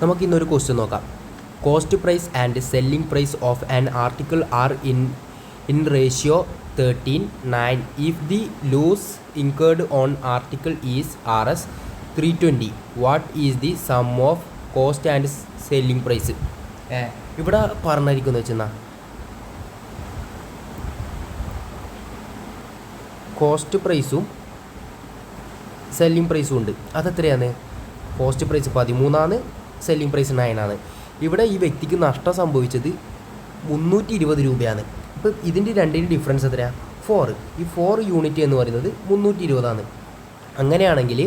നമുക്ക് ഇന്നൊരു ക്വസ്റ്റ്യൻ നോക്കാം. Cost price and selling price of an article are in ratio 13:9 if the loss incurred on article is Rs 320. What is the sum of cost and selling price? ഇവിടെ പറഞ്ഞിരിക്കുന്നത് വെച്ചെന്നാ cost പ്രൈസും selling പ്രൈസും ഉണ്ട്. അതെത്രയാണ്? Cost price 13, selling price 9. ഇവിടെ ഈ വ്യക്തിക്ക് നഷ്ടം സംഭവിച്ചത് 320 രൂപയാണ്. ഇപ്പോൾ ഇതിൻ്റെ രണ്ടിൻ്റെ ഡിഫറൻസ് എത്രയാണ്? 4. ഈ 4 യൂണിറ്റ് എന്ന് പറയുന്നത് 320. അങ്ങനെയാണെങ്കിൽ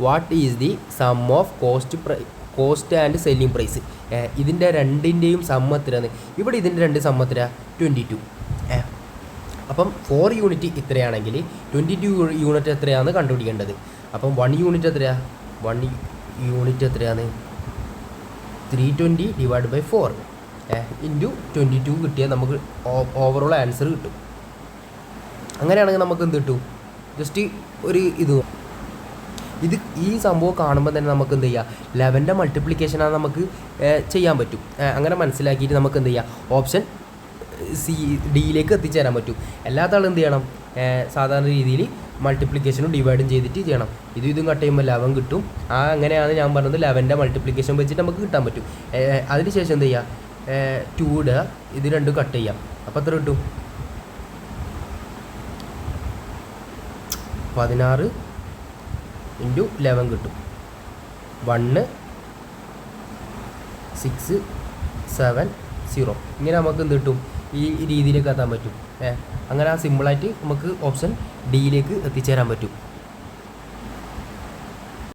what is the sum of cost and selling price? ഇതിൻ്റെ രണ്ടിൻ്റെയും സം എത്രയാണ്? ഇവിടെ ഇതിൻ്റെ രണ്ട് സം എത്രയാണ്? 22. അപ്പം 4 യൂണിറ്റ് ഇത്രയാണെങ്കിൽ 22 യൂണിറ്റ് എത്രയാണെന്ന് കണ്ടുപിടിക്കേണ്ടത്. അപ്പം 1 യൂണിറ്റ് എത്രയാണ്? 1 യൂണിറ്റ് എത്രയാണ്? 320 ഡിവൈഡ് ബൈ 4 ഇൻറ്റു 22 കിട്ടിയാൽ നമുക്ക് ഓവറോൾ ആൻസർ കിട്ടും. അങ്ങനെയാണെങ്കിൽ നമുക്ക് എന്ത് കിട്ടും? ജസ്റ്റ് ഒരു ഇത് ഈ സംഭവം കാണുമ്പോൾ തന്നെ നമുക്ക് എന്ത് ചെയ്യാം? 11ൻ്റെ മൾട്ടിപ്ലിക്കേഷനാണ് നമുക്ക് ചെയ്യാൻ പറ്റും. അങ്ങനെ മനസ്സിലാക്കിയിട്ട് നമുക്ക് എന്ത് ചെയ്യാം? ഓപ്ഷൻ ഡിയിലേക്ക് എത്തിച്ചേരാൻ പറ്റും. അല്ലാത്ത ആൾ എന്ത് ചെയ്യണം? സാധാരണ രീതിയിൽ മൾട്ടിപ്ലിക്കേഷനും ഡിവൈഡും ചെയ്തിട്ട് ചെയ്യണം. ഇതും കട്ട് ചെയ്യുമ്പോൾ 11 കിട്ടും. അങ്ങനെയാണ് ഞാൻ പറഞ്ഞത്. 11ൻ്റെ മൾട്ടിപ്ലിക്കേഷൻ വെച്ചിട്ട് നമുക്ക് കിട്ടാൻ പറ്റും. അതിനുശേഷം എന്ത് ചെയ്യുക? 2 ഇടുക, ഇത് രണ്ടും കട്ട് ചെയ്യാം. അപ്പോൾ എത്ര കിട്ടും? 16 ഇൻറ്റു 11 കിട്ടും. 1 6 7 0. ഇങ്ങനെ നമുക്ക് എന്ത് കിട്ടും? ഈ രീതിയിലേക്ക് എത്താൻ പറ്റും. അങ്ങനെ സിമ്പിളായിട്ട് നമുക്ക് ഓപ്ഷൻ ഡിയിലേക്ക് എത്തിച്ചേരാൻ പറ്റും.